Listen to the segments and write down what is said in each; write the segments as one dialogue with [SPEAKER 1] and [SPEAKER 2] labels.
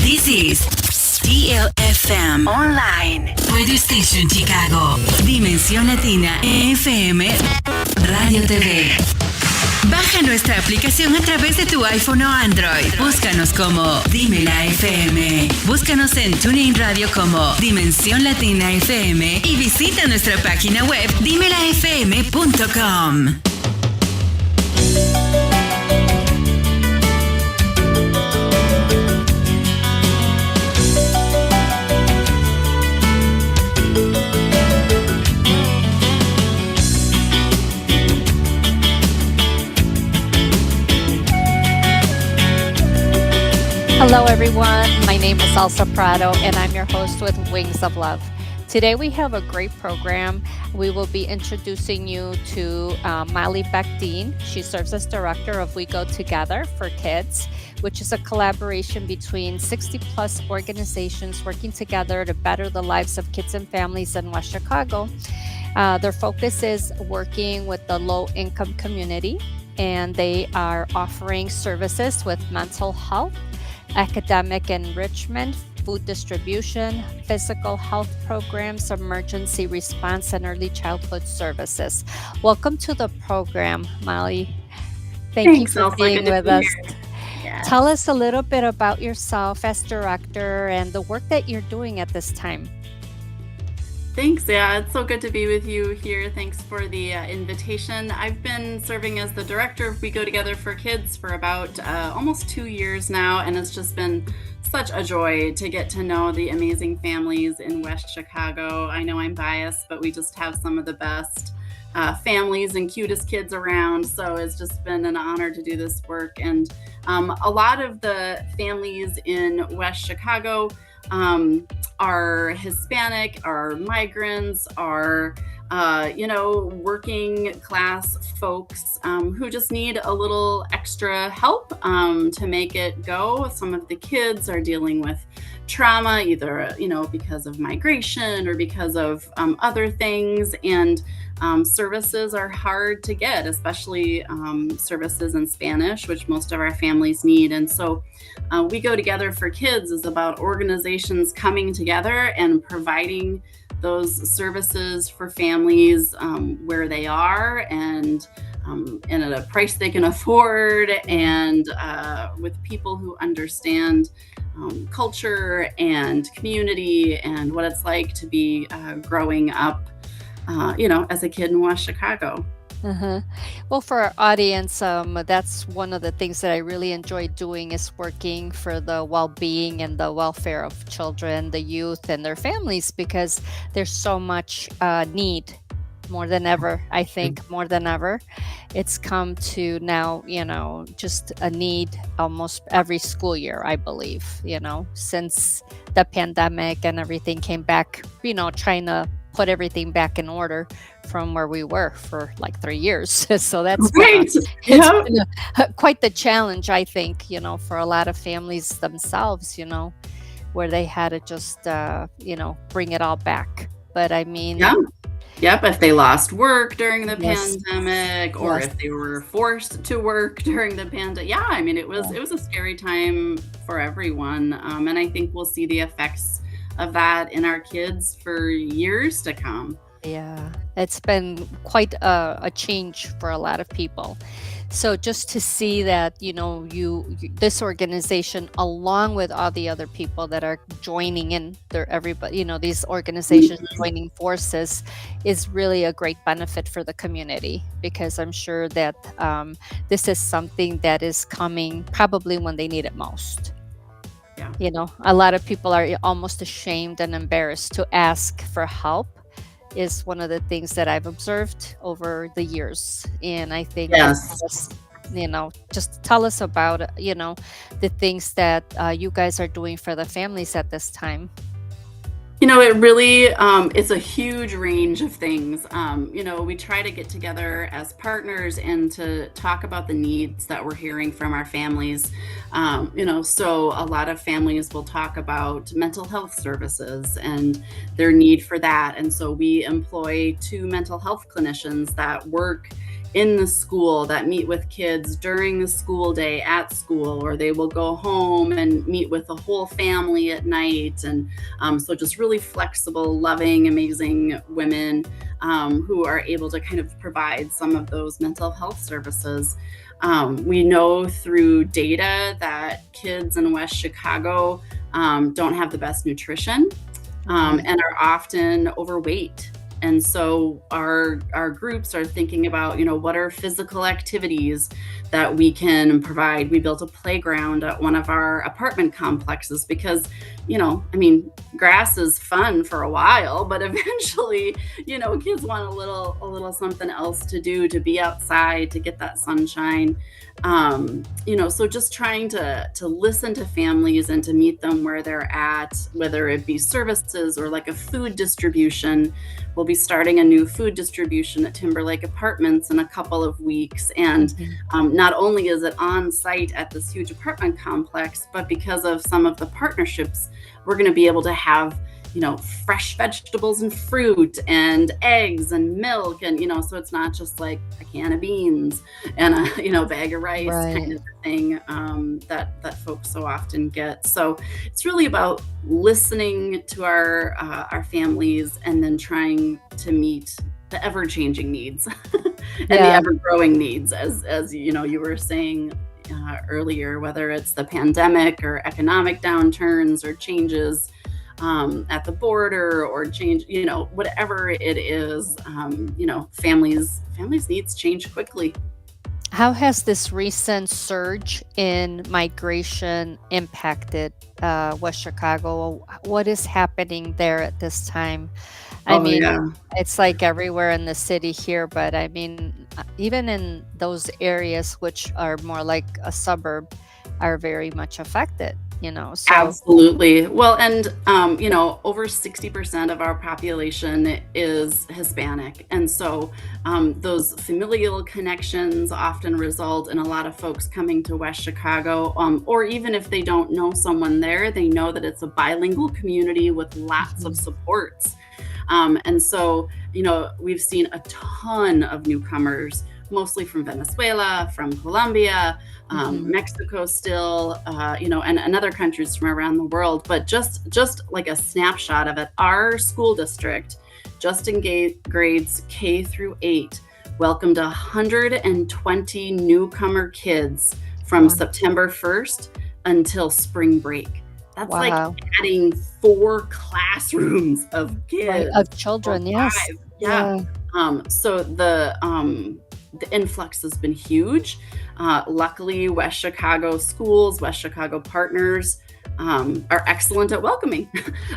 [SPEAKER 1] This is ELSA Online Radio Station Chicago. Dimensión Latina FM Radio TV. Baja nuestra aplicación a través de tu iPhone o Android. Búscanos como Dimela FM. Búscanos en TuneIn Radio como Dimensión Latina FM y visita nuestra página web dimelafm.com.
[SPEAKER 2] Hello everyone, my name is ELSA PRADO and I'm your host with Wings of Love. Today we have a great program. We will be introducing you to Molly Beck-Dean. She serves as director of We Go Together for Kids, which is a collaboration between 60 plus organizations working together to better the lives of kids and families in West Chicago. Their focus is working with the low income community, and they are offering services with mental health, academic enrichment, food distribution, physical health programs, emergency response, and early childhood services. Welcome to the program, Molly. Thanks, you for being with us. Yes. Tell us a little bit about yourself as director and the work that you're doing at this time.
[SPEAKER 3] Thanks. Yeah, it's so good to be with you here. Thanks for the invitation. I've been serving as the director of We Go Together for Kids for about almost 2 years now, and it's just been such a joy to get to know the amazing families in West Chicago. I know I'm biased, but we just have some of the best families and cutest kids around, so it's just been an honor to do this work. And a lot of the families in West Chicago are Hispanic, are migrants, are working class folks who just need a little extra help to make it go. Some of the kids are dealing with trauma, either because of migration or because of other things, and services are hard to get, especially services in Spanish, which most of our families need. And so We Go Together for Kids is about organizations coming together and providing those services for families where they are, and at a price they can afford, and with people who understand culture and community and what it's like to be growing up as a kid in West Chicago.
[SPEAKER 2] Uh-huh. Well, for our audience, that's one of the things that I really enjoy doing, is working for the well-being and the welfare of children, the youth, and their families, because there's so much need, more than ever. I think more than ever, it's come to now, just a need almost every school year, I believe, since the pandemic and everything came back, trying to put everything back in order from where we were for like 3 years. So that's
[SPEAKER 3] right.
[SPEAKER 2] Been quite the challenge, I think, for a lot of families themselves, where they had to just, bring it all back. But I mean,
[SPEAKER 3] Yep, if they lost work during the
[SPEAKER 2] Yes.
[SPEAKER 3] pandemic, or
[SPEAKER 2] Yes.
[SPEAKER 3] if they were forced to work during the pandemic. Yeah, I mean, it was a scary time for everyone. And I think we'll see the effects of that in our kids for years to come.
[SPEAKER 2] Yeah, it's been quite a change for a lot of people. So just to see that, you this organization, along with all the other people that are joining in, everybody, these organizations joining forces, is really a great benefit for the community, because I'm sure that this is something that is coming probably when they need it most.
[SPEAKER 3] Yeah.
[SPEAKER 2] A lot of people are almost ashamed and embarrassed to ask for help, is one of the things that I've observed over the years. And I think,
[SPEAKER 3] Yes.
[SPEAKER 2] just tell us about, the things that you guys are doing for the families at this time.
[SPEAKER 3] It really, it's a huge range of things. We try to get together as partners and to talk about the needs that we're hearing from our families. So a lot of families will talk about mental health services and their need for that. And so we employ 2 mental health clinicians that work in the school that meet with kids during the school day at school, or they will go home and meet with the whole family at night. And so just really flexible, loving, amazing women who are able to kind of provide some of those mental health services. We know through data that kids in West Chicago don't have the best nutrition and are often overweight. And so our groups are thinking about, what are physical activities that we can provide. We built a playground at one of our apartment complexes because, grass is fun for a while, but eventually, kids want a little something else to do, to be outside, to get that sunshine. So just trying to listen to families and to meet them where they're at, whether it be services or like a food distribution. We'll be starting a new food distribution at Timberlake Apartments in a couple of weeks. And not only is it on site at this huge apartment complex, but because of some of the partnerships, we're going to be able to have fresh vegetables and fruit and eggs and milk. And, so it's not just like a can of beans and a bag of rice kind of thing that folks so often get. So it's really about listening to our families and then trying to meet the ever-changing needs and the ever-growing needs, as you were saying earlier, whether it's the pandemic or economic downturns or changes at the border or change, whatever it is, families needs change quickly.
[SPEAKER 2] How has this recent surge in migration impacted West Chicago? What is happening there at this time? It's like everywhere in the city here, but even in those areas which are more like a suburb are very much affected. So.
[SPEAKER 3] Absolutely. Well, and, over 60% of our population is Hispanic. And so those familial connections often result in a lot of folks coming to West Chicago, or even if they don't know someone there, they know that it's a bilingual community with lots of supports. And so, we've seen a ton of newcomers, mostly from Venezuela, from Colombia, Mexico still, and other countries from around the world. But just like a snapshot of it, our school district, just in grades K through 8, welcomed 120 newcomer kids from September 1st until spring break. That's like adding 4 classrooms of kids.
[SPEAKER 2] Of children, yes.
[SPEAKER 3] Yeah. So the influx has been huge. Luckily, West Chicago schools, West Chicago partners are excellent at welcoming.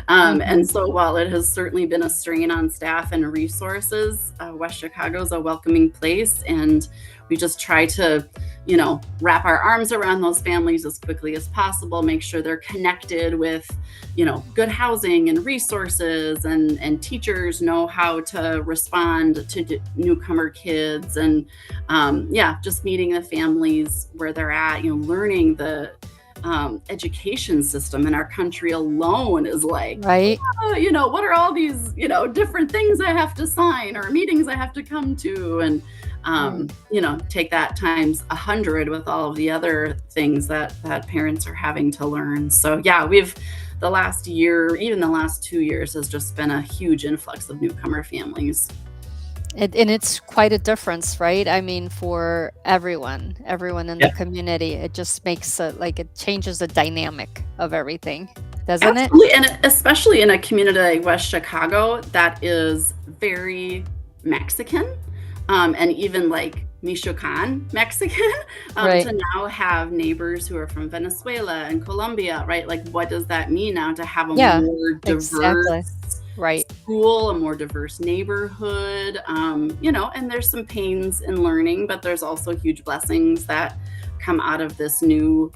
[SPEAKER 3] And so while it has certainly been a strain on staff and resources, West Chicago is a welcoming place. And we just try to, wrap our arms around those families as quickly as possible, make sure they're connected with, good housing and resources, and teachers know how to respond to newcomer kids. And just meeting the families where they're at, learning the education system in our country alone is like, what are all these, different things I have to sign or meetings I have to come to, and take that times 100 with all of the other things that parents are having to learn. So we've the last year, even the last 2 years, has just been a huge influx of newcomer families.
[SPEAKER 2] And it's quite a difference, right? For everyone in the community, it just makes it changes the dynamic of everything, doesn't
[SPEAKER 3] Absolutely. And especially in a community like West Chicago that is very Mexican, and even like Michoacan Mexican, to now have neighbors who are from Venezuela and Colombia, right? Like, what does that mean now to have a more diverse school, a more diverse neighborhood, and there's some pains in learning, but there's also huge blessings that come out of this new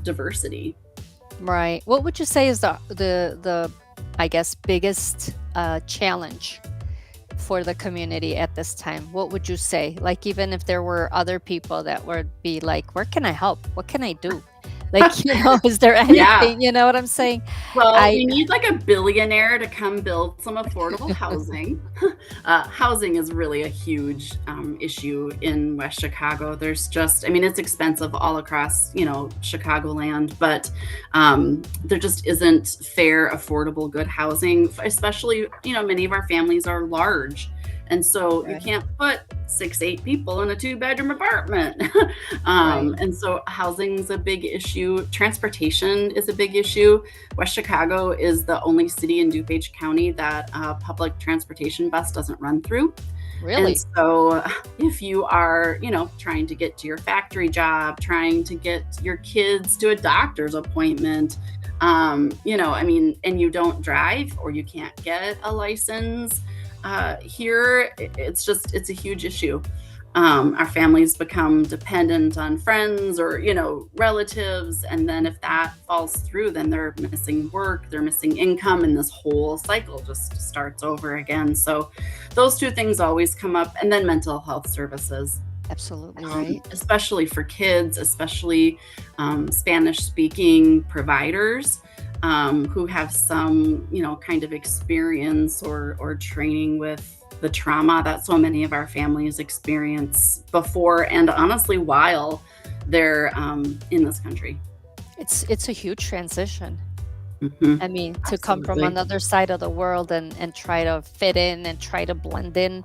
[SPEAKER 3] diversity.
[SPEAKER 2] Right. What would you say is the I guess, biggest challenge for the community at this time? What would you say? Like, even if there were other people that would be like, where can I help? What can I do? Like, is there
[SPEAKER 3] Yeah.
[SPEAKER 2] anything, you know what I'm saying?
[SPEAKER 3] Well,
[SPEAKER 2] I
[SPEAKER 3] we need like a billionaire to come build some affordable housing. Housing is really a huge issue in West Chicago. There's just, I mean, it's expensive all across, Chicagoland, but there just isn't fair, affordable, good housing, especially, many of our families are large. And so you
[SPEAKER 2] Right,
[SPEAKER 3] can't put 6, 8 people in a 2-bedroom apartment.
[SPEAKER 2] right.
[SPEAKER 3] And so housing's a big issue. Transportation is a big issue. West Chicago is the only city in DuPage County that public transportation bus doesn't run through. And
[SPEAKER 2] Really?
[SPEAKER 3] so if you are, trying to get to your factory job, trying to get your kids to a doctor's appointment, I mean, and you don't drive or you can't get a license, here, it's a huge issue. Our families become dependent on friends or, relatives. And then if that falls through, then they're missing work, they're missing income, and this whole cycle just starts over again. So those two things always come up. And then mental health services,
[SPEAKER 2] Absolutely right.
[SPEAKER 3] especially for kids, especially Spanish speaking providers. Who have some, kind of experience or training with the trauma that so many of our families experience before and honestly while they're in this country.
[SPEAKER 2] It's a huge transition.
[SPEAKER 3] Hmm.
[SPEAKER 2] I mean, to come from
[SPEAKER 3] Absolutely.
[SPEAKER 2] another side of the world and try to fit in and try to blend in,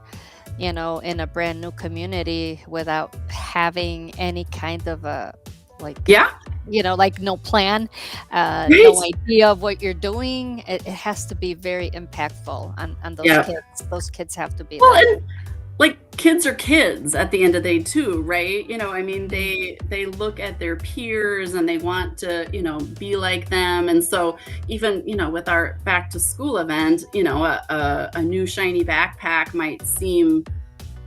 [SPEAKER 2] in a brand new community without having any kind of a like
[SPEAKER 3] Yeah.
[SPEAKER 2] like no plan,
[SPEAKER 3] Right.
[SPEAKER 2] no idea of what you're doing. It has to be very impactful on those
[SPEAKER 3] Yeah.
[SPEAKER 2] kids. Those kids have to be
[SPEAKER 3] Well,
[SPEAKER 2] like,
[SPEAKER 3] and like kids are kids at the end of the day too, right? I mean,
[SPEAKER 2] Mhm.
[SPEAKER 3] they look at their peers and they want to, be like them. And so even, with our back to school event, a new shiny backpack might seem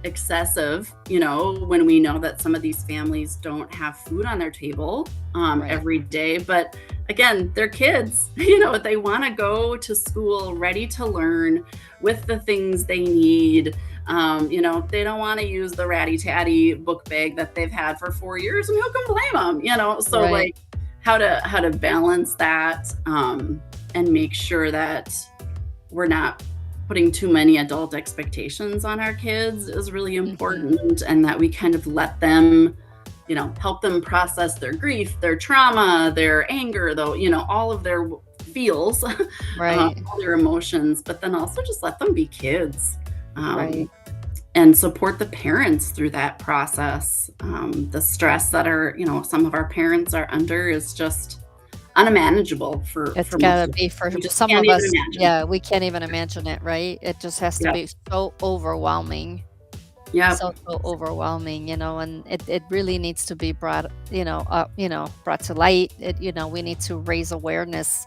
[SPEAKER 3] excessive, when we know that some of these families don't have food on their table
[SPEAKER 2] Right,
[SPEAKER 3] every day. But again, they're kids, they want to go to school ready to learn with the things they need. They don't want to use the ratty tatty book bag that they've had for 4 years, and who can blame them? So
[SPEAKER 2] right.
[SPEAKER 3] like how to balance that and make sure that we're not putting too many adult expectations on our kids is really
[SPEAKER 2] Hmm.
[SPEAKER 3] important, and that we kind of let them, help them process their grief, their trauma, their anger, though, all of their feels,
[SPEAKER 2] Right,
[SPEAKER 3] all their emotions, but then also just let them be kids.
[SPEAKER 2] right.
[SPEAKER 3] Um, and support the parents through that process. The stress that some of our parents are under is just unmanageable
[SPEAKER 2] It's
[SPEAKER 3] for most
[SPEAKER 2] gotta
[SPEAKER 3] of
[SPEAKER 2] be
[SPEAKER 3] us.
[SPEAKER 2] for
[SPEAKER 3] We just
[SPEAKER 2] some
[SPEAKER 3] can't
[SPEAKER 2] of
[SPEAKER 3] even
[SPEAKER 2] us.
[SPEAKER 3] imagine.
[SPEAKER 2] Yeah, we can't even imagine it, right? It just has to
[SPEAKER 3] Yep.
[SPEAKER 2] be so overwhelming.
[SPEAKER 3] Yep.
[SPEAKER 2] So overwhelming, and it really needs to be brought, up, brought to light. We need to raise awareness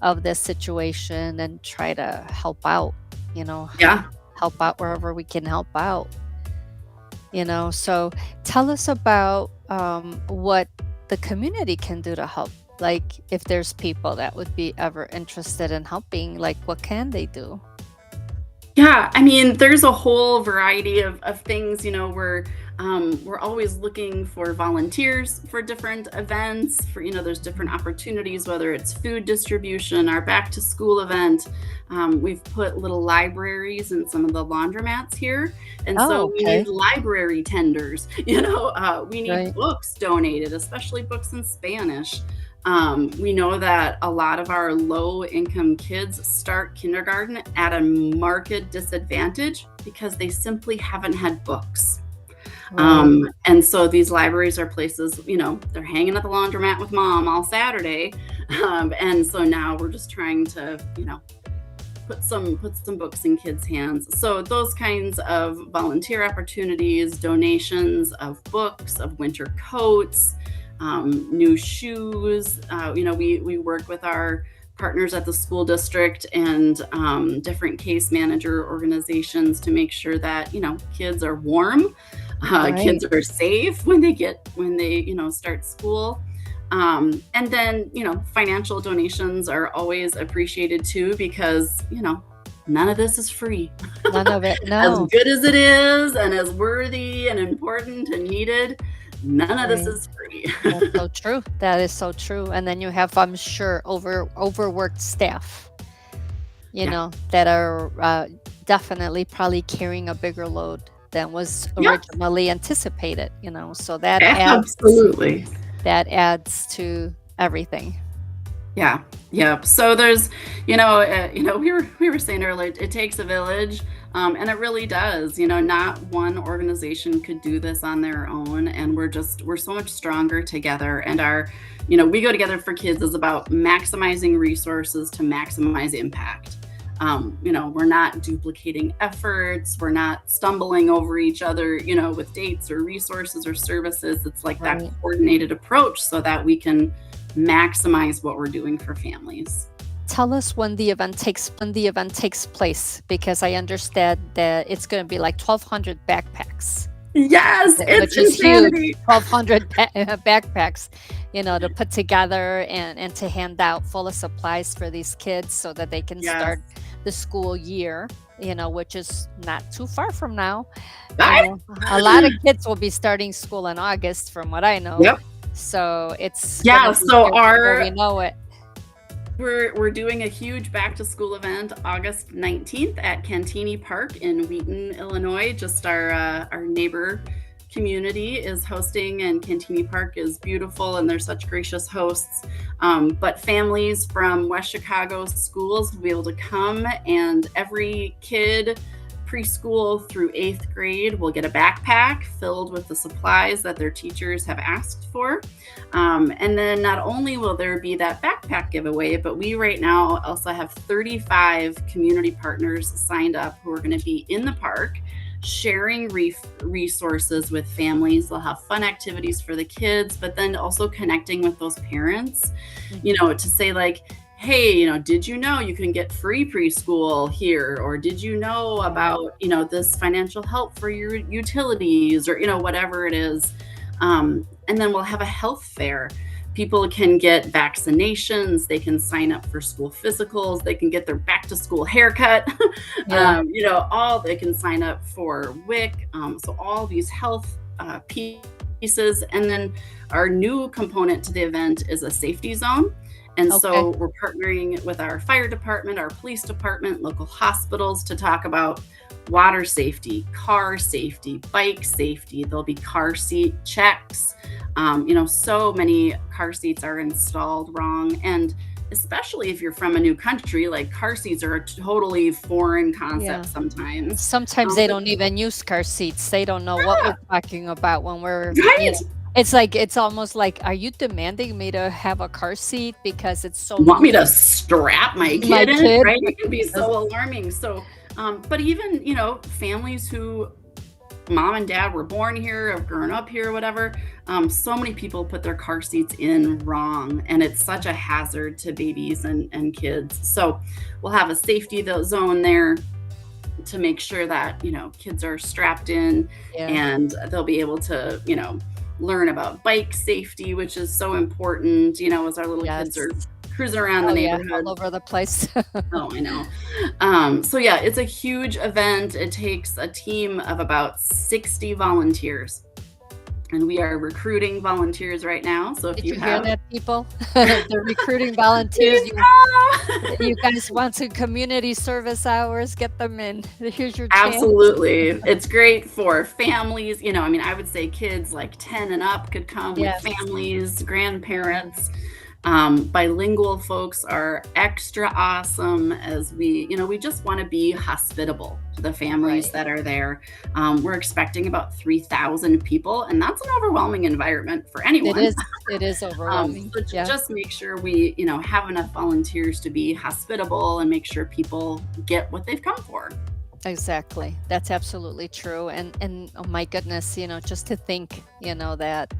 [SPEAKER 2] of this situation and try to help out, you know,
[SPEAKER 3] Yeah.
[SPEAKER 2] help out wherever we can help out. So tell us about what the community can do to help. Like, if there's people that would be ever interested in helping, like, what can they do?
[SPEAKER 3] Yeah, I mean, there's a whole variety of things. We're always looking for volunteers for different events. There's different opportunities, whether it's food distribution, our back to school event. We've put little libraries in some of the laundromats here, and
[SPEAKER 2] Oh,
[SPEAKER 3] so we need
[SPEAKER 2] okay.
[SPEAKER 3] library tenders. We need
[SPEAKER 2] Right.
[SPEAKER 3] books donated, especially books in Spanish. We know that a lot of our low income kids start kindergarten at a marked disadvantage because they simply haven't had books.
[SPEAKER 2] Right.
[SPEAKER 3] And so these libraries are places, they're hanging at the laundromat with mom all Saturday. And so now we're just trying to, put some books in kids' hands. So those kinds of volunteer opportunities, donations of books, of winter coats, new shoes. We work with our partners at the school district and different case manager organizations to make sure that kids are warm,
[SPEAKER 2] Right.
[SPEAKER 3] kids are safe when they start school. And then, financial donations are always appreciated too, because, none of this is free.
[SPEAKER 2] None of it.
[SPEAKER 3] As
[SPEAKER 2] No.
[SPEAKER 3] good as it is and as worthy and important and needed, none of this
[SPEAKER 2] Right.
[SPEAKER 3] is free.
[SPEAKER 2] That's so true. That is so true. And then you have, I'm sure, overworked staff,
[SPEAKER 3] Yeah.
[SPEAKER 2] that are definitely probably carrying a bigger load than was
[SPEAKER 3] Yeah,
[SPEAKER 2] originally anticipated, so
[SPEAKER 3] absolutely.
[SPEAKER 2] that adds to everything.
[SPEAKER 3] Yeah, yeah. So there's, we were saying earlier, it takes a village, and it really does. Not one organization could do this on their own, and we're so much stronger together. And we go together for kids is about maximizing resources to maximize impact. We're not duplicating efforts, we're not stumbling over each other, with dates or resources or services. It's like that
[SPEAKER 2] Right.
[SPEAKER 3] coordinated approach so that we can maximize what we're doing for families.
[SPEAKER 2] Tell us when the event takes place, because I understand that it's going to be like 1,200 backpacks,
[SPEAKER 3] Yes, it's
[SPEAKER 2] which is huge.
[SPEAKER 3] insanity.
[SPEAKER 2] 1,200 backpacks, to put together and to hand out full of supplies for these kids so that they can
[SPEAKER 3] Yes.
[SPEAKER 2] start the school year, which is not too far from now.
[SPEAKER 3] I-
[SPEAKER 2] A lot of kids will be starting school in August, from what I know.
[SPEAKER 3] Yep.
[SPEAKER 2] So it's
[SPEAKER 3] Yeah,
[SPEAKER 2] gonna be
[SPEAKER 3] so
[SPEAKER 2] here before we know it.
[SPEAKER 3] we're doing a huge back to school event August 19th at Cantini Park in Wheaton, Illinois. Just our neighbor community is hosting, and Cantini Park is beautiful and they're such gracious hosts. But families from West Chicago schools will be able to come, and every kid preschool through 8th grade will get a backpack filled with the supplies that their teachers have asked for. And then not only will there be that backpack giveaway, but we right now also have 35 community partners signed up who are going to be in the park sharing resources with families. They'll have fun activities for the kids, but then also connecting with those parents, to say like, hey, did you know you can get free preschool here? Or did you know about, this financial help for your utilities, or, whatever it is. And then we'll have a health fair. People can get vaccinations, they can sign up for school physicals, they can get their back to school haircut,
[SPEAKER 2] Yeah.
[SPEAKER 3] they can sign up for WIC. So all these health pieces. And then our new component to the event is a safety zone. And so we're partnering with our fire department, our police department, local hospitals to talk about water safety, car safety, bike safety. There'll be car seat checks. So many car seats are installed wrong. And especially if you're from a new country, like car seats are a totally foreign concept sometimes.
[SPEAKER 2] Sometimes they don't even use car seats. They don't know what we're talking about when we're
[SPEAKER 3] Right.
[SPEAKER 2] It's almost like, are you demanding me to have a car seat because it's so
[SPEAKER 3] You want me
[SPEAKER 2] new?
[SPEAKER 3] to strap my kid in, right? It can be so alarming. So, but even, families who mom and dad were born here, have grown up here, whatever, so many people put their car seats in wrong, and it's such a hazard to babies and kids. So we'll have a safety zone there to make sure that, kids are strapped in, and they'll be able to, learn about bike safety, which is so important, as our little kids are cruising around the neighborhood.
[SPEAKER 2] All over the place.
[SPEAKER 3] Oh, I know. So yeah, it's a huge event. It takes a team of about 60 volunteers. And we are recruiting volunteers right now. So if
[SPEAKER 2] Did
[SPEAKER 3] you
[SPEAKER 2] you
[SPEAKER 3] have
[SPEAKER 2] hear that, people? They're recruiting volunteers. You guys want to community service hours? Get them in. Here's your chance.
[SPEAKER 3] Absolutely. It's great for families. I would say kids like 10 and up could come with families, grandparents. Bilingual folks are extra awesome, as we just want to be hospitable to the families that are there. We're expecting about 3,000 people, and that's an overwhelming environment for anyone.
[SPEAKER 2] It is overwhelming.
[SPEAKER 3] So just make sure we, have enough volunteers to be hospitable and make sure people get what they've come for.
[SPEAKER 2] Exactly. That's absolutely true. And oh my goodness, just to think, that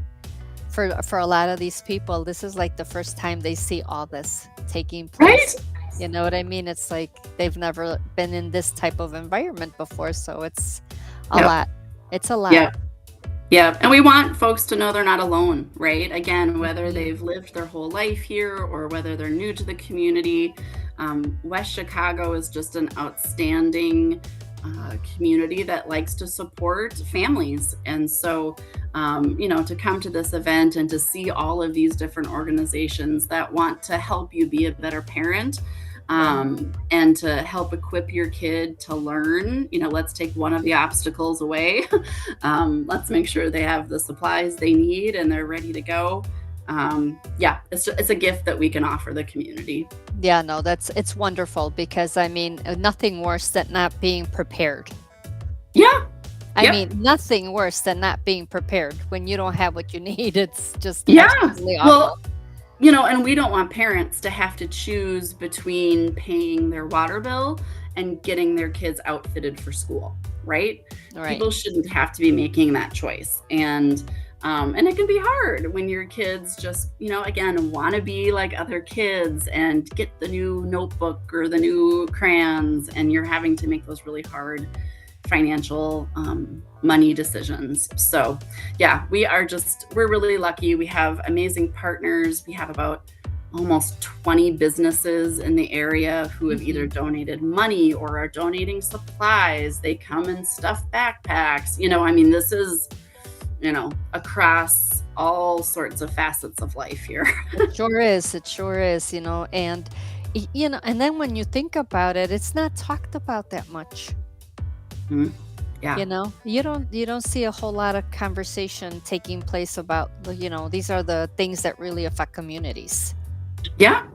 [SPEAKER 2] for a lot of these people, this is like the first time they see all this taking place.
[SPEAKER 3] Right?
[SPEAKER 2] You know what I mean? It's like they've never been in this type of environment before. So it's a lot. It's a lot.
[SPEAKER 3] Yeah. And we want folks to know they're not alone, right? Again, whether they've lived their whole life here or whether they're new to the community, West Chicago is just an outstanding community that likes to support families. And so, to come to this event and to see all of these different organizations that want to help you be a better parent, and to help equip your kid to learn, let's take one of the obstacles away. Let's make sure they have the supplies they need and they're ready to go. It's a gift that we can offer the community.
[SPEAKER 2] Yeah, no, it's wonderful, because nothing worse than not being prepared.
[SPEAKER 3] Yeah.
[SPEAKER 2] Nothing worse than not being prepared when you don't have what you need. It's just
[SPEAKER 3] absolutely
[SPEAKER 2] awful.
[SPEAKER 3] Well, and we don't want parents to have to choose between paying their water bill and getting their kids outfitted for school, right? People shouldn't have to be making that choice. And it can be hard when your kids just, again, want to be like other kids and get the new notebook or the new crayons, and you're having to make those really hard financial money decisions. So we're really lucky. We have amazing partners. We have about almost 20 businesses in the area who have either donated money or are donating supplies. They come and stuff backpacks. This is, across all sorts of facets of life here.
[SPEAKER 2] It sure is, and then when you think about it, it's not talked about that much.
[SPEAKER 3] Mm-hmm. Yeah.
[SPEAKER 2] You don't see a whole lot of conversation taking place about, these are the things that really affect communities.
[SPEAKER 3] Yeah.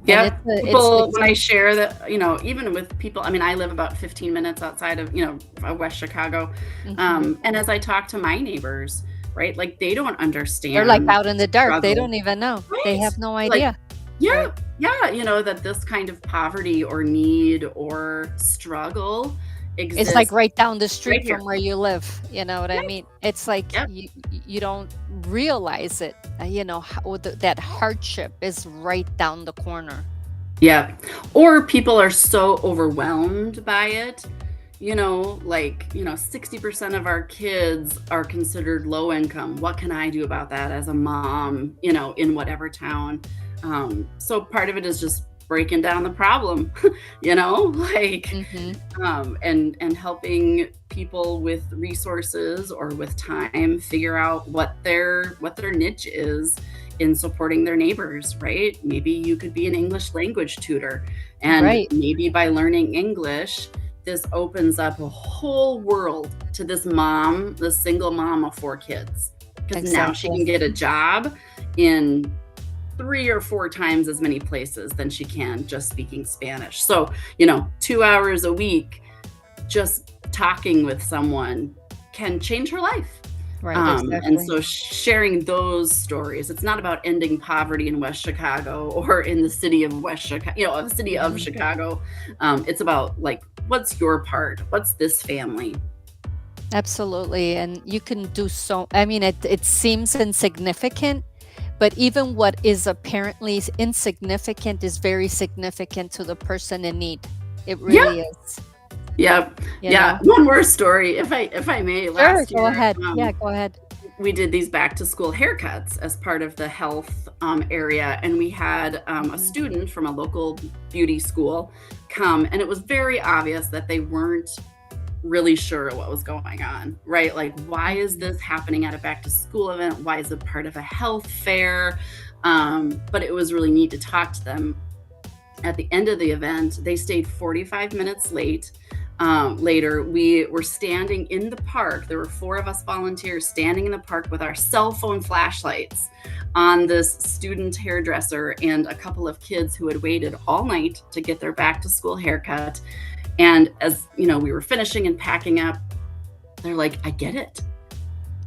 [SPEAKER 2] People,
[SPEAKER 3] when I share that, even with people, I live about 15 minutes outside of, West Chicago. And as I talk to my neighbors, right, like they don't understand.
[SPEAKER 2] They're like out in the dark.
[SPEAKER 3] Struggle.
[SPEAKER 2] They don't even know.
[SPEAKER 3] Right?
[SPEAKER 2] They have no idea.
[SPEAKER 3] Yeah. That this kind of poverty or need or struggle exists.
[SPEAKER 2] It's like right down the street
[SPEAKER 3] right
[SPEAKER 2] from where you live. You know what I mean? It's like you don't realize it. That hardship is right down the corner.
[SPEAKER 3] Yeah. Or people are so overwhelmed by it. 60% of our kids are considered low income. What can I do about that as a mom, in whatever town? So part of it is just breaking down the problem, and helping people with resources or with time figure out what their niche is in supporting their neighbors, right? Maybe you could be an English language tutor, and maybe by learning English, this opens up a whole world to this single mom of 4 kids, because now she can get a job in 3 or 4 times as many places than she can just speaking Spanish. So, 2 hours a week just talking with someone can change her life.
[SPEAKER 2] Right.
[SPEAKER 3] And so sharing those stories, it's not about ending poverty in West Chicago or in the city of West Chicago, the city of Chicago. It's about like, what's your part? What's this family?
[SPEAKER 2] Absolutely. And you can do it seems insignificant, but even what is apparently insignificant is very significant to the person in need. It really is.
[SPEAKER 3] Yep. One more story, if I may. Last year,
[SPEAKER 2] go ahead. Go ahead.
[SPEAKER 3] We did these back to school haircuts as part of the health area, and we had a student from a local beauty school come, and it was very obvious that they weren't really sure what was going on, right? Like, why is this happening at a back to school event? Why is it part of a health fair? But it was really neat to talk to them. At the end of the event, they stayed 45 minutes late. Later, we were standing in the park. There were 4 of us volunteers standing in the park with our cell phone flashlights on this student hairdresser and a couple of kids who had waited all night to get their back to school haircut. And as we were finishing and packing up, they're like, I get it.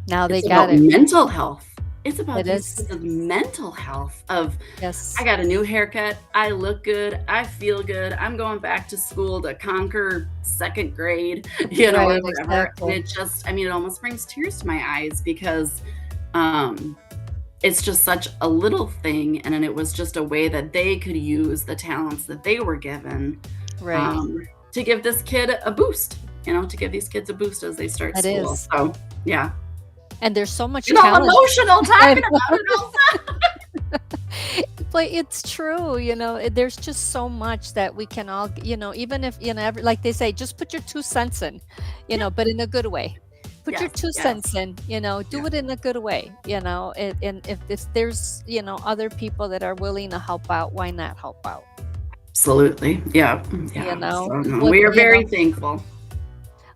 [SPEAKER 2] Now they got it.
[SPEAKER 3] Mental health. It's about the mental health of, I got a new haircut. I look good. I feel good. I'm going back to school to conquer 2nd grade, whatever.
[SPEAKER 2] Exactly.
[SPEAKER 3] And it just, it almost brings tears to my eyes because it's just such a little thing. And then it was just a way that they could use the talents that they were given to give this kid a boost, to give these kids a boost as they start school. So, yeah.
[SPEAKER 2] And there's so much
[SPEAKER 3] talent. Emotional talking about it all the time.
[SPEAKER 2] But it's true, there's just so much that we can all, even if, like they say, just put your 2 cents in,
[SPEAKER 3] Yeah.
[SPEAKER 2] but in a good way. Put your
[SPEAKER 3] Yes.
[SPEAKER 2] 2 cents in, do
[SPEAKER 3] Yeah.
[SPEAKER 2] it in a good way, and if there's, other people that are willing to help out, why not help out?
[SPEAKER 3] Absolutely. Yeah.
[SPEAKER 2] You
[SPEAKER 3] Yeah.
[SPEAKER 2] know,
[SPEAKER 3] So no,
[SPEAKER 2] what,
[SPEAKER 3] we are very thankful.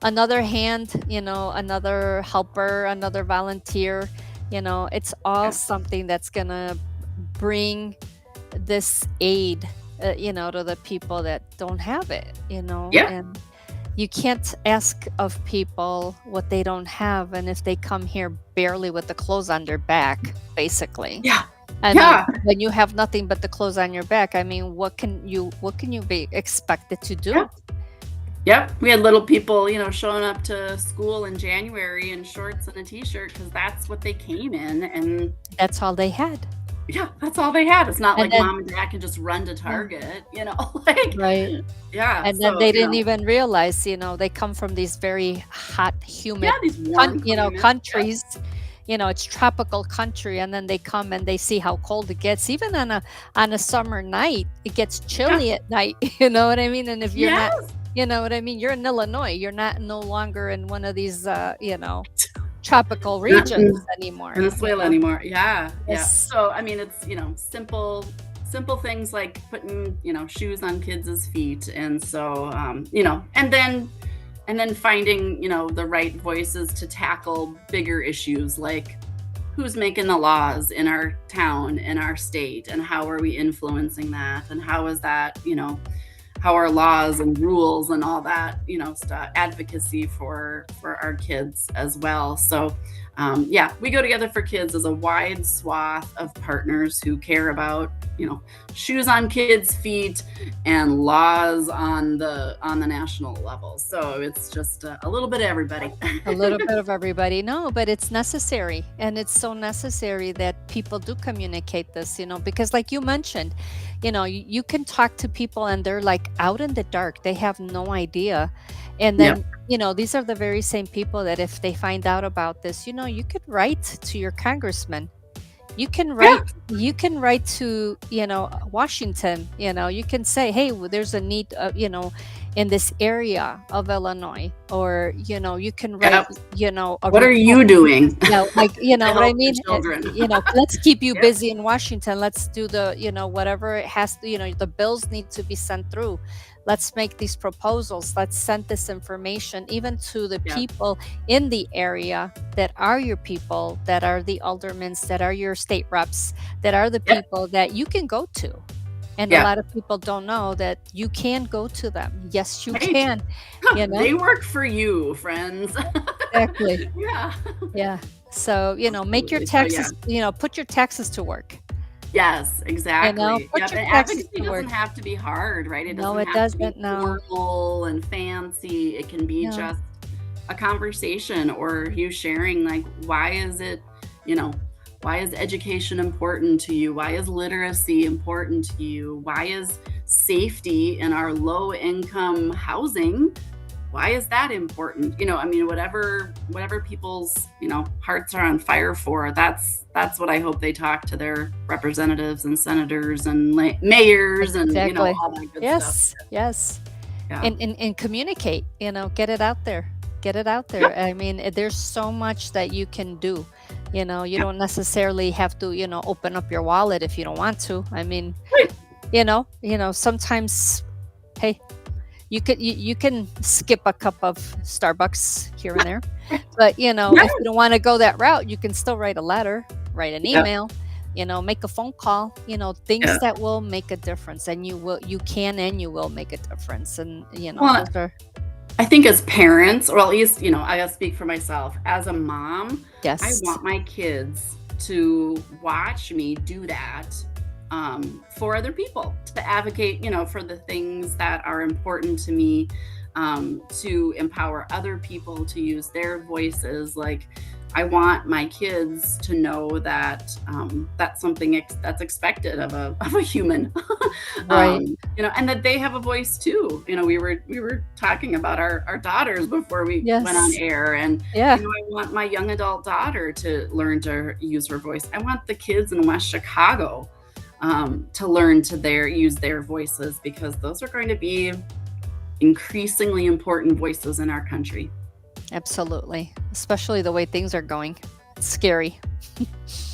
[SPEAKER 2] another hand, another helper, another volunteer, it's all
[SPEAKER 3] Yeah.
[SPEAKER 2] something that's gonna bring this aid, to the people that don't have it,
[SPEAKER 3] Yeah.
[SPEAKER 2] and you can't ask of people what they don't have, and if they come here barely with the clothes on their back, basically.
[SPEAKER 3] Yeah.
[SPEAKER 2] I
[SPEAKER 3] Yeah.
[SPEAKER 2] mean, when you have nothing but the clothes on your back, I mean, what can you be expected to do?
[SPEAKER 3] Yeah. Yep. We had little people, showing up to school in January in shorts and a t-shirt because that's what they came in. And
[SPEAKER 2] That's all they had.
[SPEAKER 3] yeah, that's all they had. It's not
[SPEAKER 2] And
[SPEAKER 3] like
[SPEAKER 2] then
[SPEAKER 3] mom and dad can just run to
[SPEAKER 2] yeah,
[SPEAKER 3] Target, like,
[SPEAKER 2] right.
[SPEAKER 3] yeah.
[SPEAKER 2] And then
[SPEAKER 3] So,
[SPEAKER 2] they didn't even realize, they come from these very hot,
[SPEAKER 3] yeah,
[SPEAKER 2] humid,
[SPEAKER 3] these warm climates. Yep.
[SPEAKER 2] countries. It's tropical country, and then they come and they see how cold it gets. Even on a summer night, it gets
[SPEAKER 3] Yeah.
[SPEAKER 2] chilly at night. You know what I mean? And if you're not,
[SPEAKER 3] Yes.
[SPEAKER 2] you know what I mean, you're in Illinois. You're no longer in one of these, tropical
[SPEAKER 3] Not
[SPEAKER 2] regions
[SPEAKER 3] in
[SPEAKER 2] anymore.
[SPEAKER 3] Venezuela anymore. Yeah. Yeah.
[SPEAKER 2] Yes.
[SPEAKER 3] So, I mean, it's, simple things like putting, shoes on kids' feet. And so, and then finding, the right voices to tackle bigger issues like who's making the laws in our town, in our state, and how are we influencing that? And how is that, how are laws and rules and all that, advocacy for our kids as well. So, we go together for kids as a wide swath of partners who care about, shoes on kids' feet and laws on the national level. So it's just a little bit of everybody.
[SPEAKER 2] A little bit of everybody. No, but it's necessary. And it's so necessary that people do communicate this, because like you mentioned, you can talk to people and they're like out in the dark. They have no idea. And then, these are the very same people that if they find out about this, you could write to your congressman. You can
[SPEAKER 3] Yeah.
[SPEAKER 2] write to, Washington, you can say, hey, well, there's a need, in this area of Illinois, or, you can write,
[SPEAKER 3] Yep.
[SPEAKER 2] a
[SPEAKER 3] What are you
[SPEAKER 2] report.
[SPEAKER 3] doing
[SPEAKER 2] Like,
[SPEAKER 3] to
[SPEAKER 2] what I
[SPEAKER 3] help
[SPEAKER 2] mean?
[SPEAKER 3] the children?
[SPEAKER 2] Let's keep you
[SPEAKER 3] Yep.
[SPEAKER 2] busy in Washington. Let's do the, whatever it has to, the bills need to be sent through. Let's make these proposals. Let's send this information even to the
[SPEAKER 3] Yeah.
[SPEAKER 2] people in the area that are your people, that are the aldermen, that are your state reps, that are the
[SPEAKER 3] Yeah.
[SPEAKER 2] people that you can go to. And a
[SPEAKER 3] Yeah.
[SPEAKER 2] lot of people don't know that you can go to them. Yes, you
[SPEAKER 3] Right.
[SPEAKER 2] can.
[SPEAKER 3] They work for you, friends.
[SPEAKER 2] Exactly.
[SPEAKER 3] Yeah.
[SPEAKER 2] Yeah. So, make your
[SPEAKER 3] Absolutely. So, yeah.
[SPEAKER 2] taxes, put your taxes to work.
[SPEAKER 3] Yes, exactly.
[SPEAKER 2] Put
[SPEAKER 3] Yep.
[SPEAKER 2] your
[SPEAKER 3] And
[SPEAKER 2] taxes
[SPEAKER 3] advocacy
[SPEAKER 2] to work.
[SPEAKER 3] doesn't have to be hard, right? It
[SPEAKER 2] No,
[SPEAKER 3] doesn't
[SPEAKER 2] it
[SPEAKER 3] have to be
[SPEAKER 2] doesn't. No.
[SPEAKER 3] formal and fancy. It can be
[SPEAKER 2] No.
[SPEAKER 3] just a conversation or you sharing, like, why is it, why is education important to you? Why is literacy important to you? Why is safety in our low income housing? Why is that important? Whatever people's, hearts are on fire for, that's what I hope they talk to their representatives and senators and mayors and,
[SPEAKER 2] Exactly.
[SPEAKER 3] all that good stuff.
[SPEAKER 2] Yes. Yes.
[SPEAKER 3] Yeah.
[SPEAKER 2] And communicate, get it out there. Get it out there.
[SPEAKER 3] Yeah.
[SPEAKER 2] I mean, there's so much that you can do. You don't necessarily have to, open up your wallet if you don't want to. I mean,
[SPEAKER 3] Right.
[SPEAKER 2] Sometimes, hey, you can skip a cup of Starbucks here and there, but
[SPEAKER 3] Yeah.
[SPEAKER 2] if you don't want to go that route, you can still write a letter, write an
[SPEAKER 3] Yeah.
[SPEAKER 2] email, make a phone call, things
[SPEAKER 3] Yeah.
[SPEAKER 2] that will make a difference, and you will make a difference, and
[SPEAKER 3] Well,
[SPEAKER 2] those are
[SPEAKER 3] I think as parents, or at least, I gotta speak for myself, as a mom, I
[SPEAKER 2] yes,
[SPEAKER 3] want my kids to watch me do that for other people, to advocate, for the things that are important to me, to empower other people to use their voices. Like, I want my kids to know that that's something that's expected of a human,
[SPEAKER 2] right,
[SPEAKER 3] and that they have a voice too. We were talking about our daughters before we went on
[SPEAKER 2] yes,
[SPEAKER 3] air, and
[SPEAKER 2] yeah,
[SPEAKER 3] I want my young adult daughter to learn to use her voice. I want the kids in West Chicago to learn to use their voices, because those are going to be increasingly important voices in our country.
[SPEAKER 2] Absolutely. Especially the way things are going. It's scary.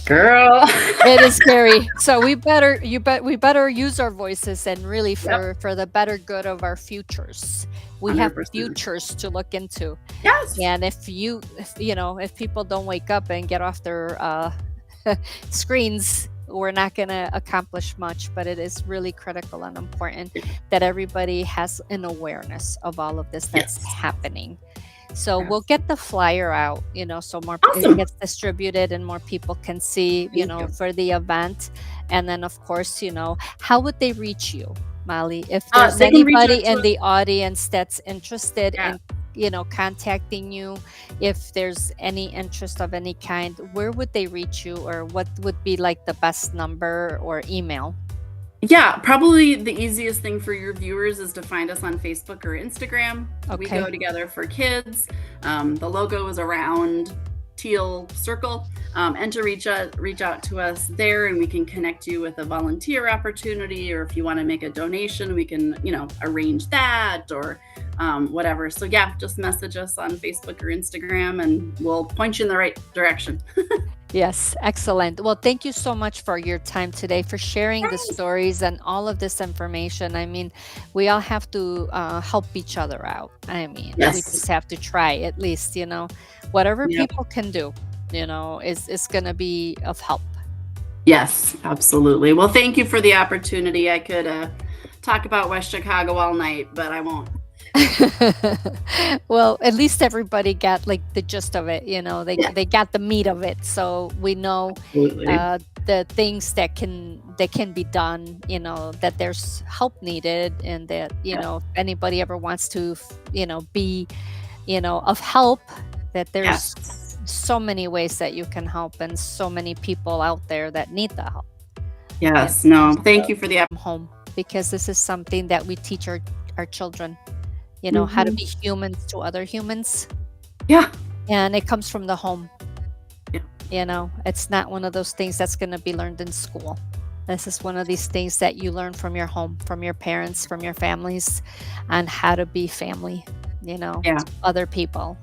[SPEAKER 3] Girl.
[SPEAKER 2] It is scary. So we better use our voices, and really for the better good of our futures. We 100%. Have futures to look into.
[SPEAKER 3] Yes.
[SPEAKER 2] And if people don't wake up and get off their screens, we're not going to accomplish much. But it is really critical and important that everybody has an awareness of all of this that's happening. So we'll get the flyer out, so more it gets distributed and more people can see, for the event. And then, of course, how would they reach you, Molly? If there's anybody in the audience that's interested in, contacting you, if there's any interest of any kind, where would they reach you, or what would be like the best number or email?
[SPEAKER 3] Yeah, probably the easiest thing for your viewers is to find us on Facebook or Instagram. Okay. We Go Together for Kids. The logo is a round teal circle, and to reach out to us there, and we can connect you with a volunteer opportunity, or if you want to make a donation, we can, arrange that, or whatever. So yeah, just message us on Facebook or Instagram and we'll point you in the right direction.
[SPEAKER 2] Yes, excellent. Well, thank you so much for your time today, for sharing the stories and all of this information. I mean, we all have to help each other out. I mean, we just have to try, at least, whatever people can do, is going to be of help.
[SPEAKER 3] Yes, absolutely. Well, thank you for the opportunity. I could talk about West Chicago all night, but I won't.
[SPEAKER 2] Well, at least everybody got like the gist of it, they got the meat of it, so we know the things that can be done, that there's help needed, and that if anybody ever wants to be of help, that there's so many ways that you can help, and so many people out there that need the help.
[SPEAKER 3] Thank you for the
[SPEAKER 2] home, because this is something that we teach our children, how to be humans to other humans. And it comes from the home. It's not one of those things that's going to be learned in school. This is one of these things that you learn from your home, from your parents, from your families, on how to be family, to other people,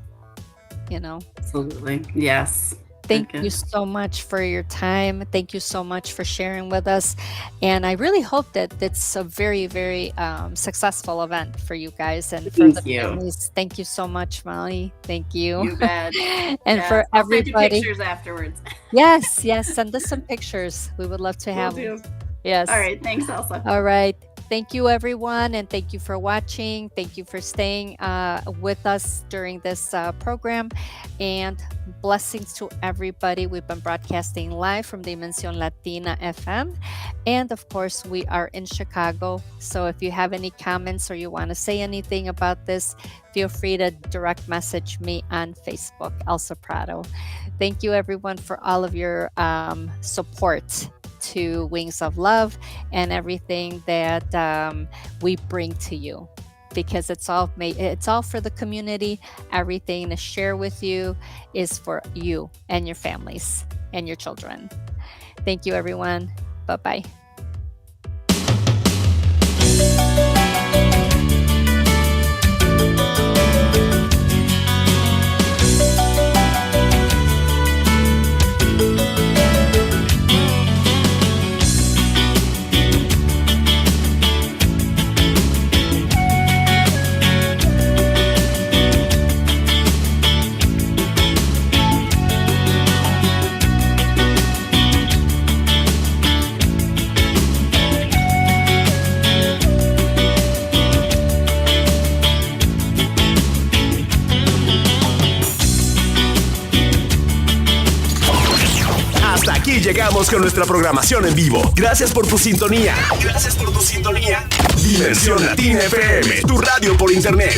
[SPEAKER 3] Absolutely. Yes.
[SPEAKER 2] Thank you so much for your time. Thank you so much for sharing with us. And I really hope that it's a very, very successful event for you guys and for the families. Thank you so much, Molly. Thank you.
[SPEAKER 3] You bet.
[SPEAKER 2] And for everybody.
[SPEAKER 3] I'll send you pictures afterwards.
[SPEAKER 2] Yes. Send us some pictures. We would love to have them. Yes.
[SPEAKER 3] All right. Thanks, Elsa.
[SPEAKER 2] All right. Thank you, everyone, and thank you for watching. Thank you for staying with us during this program, and blessings to everybody. We've been broadcasting live from Dimensíón Latina FM, and of course, we are in Chicago. So if you have any comments or you want to say anything about this, feel free to direct message me on Facebook, ELSA PRADO. Thank you, everyone, for all of your support to Wings of Love and everything that we bring to you, because it's all for the community. Everything to share with you is for you and your families and your children. Thank you, everyone. Bye-bye.
[SPEAKER 4] Aquí llegamos con nuestra programación en vivo. Gracias por tu sintonía. Dimensíón Latina FM, tu radio por internet.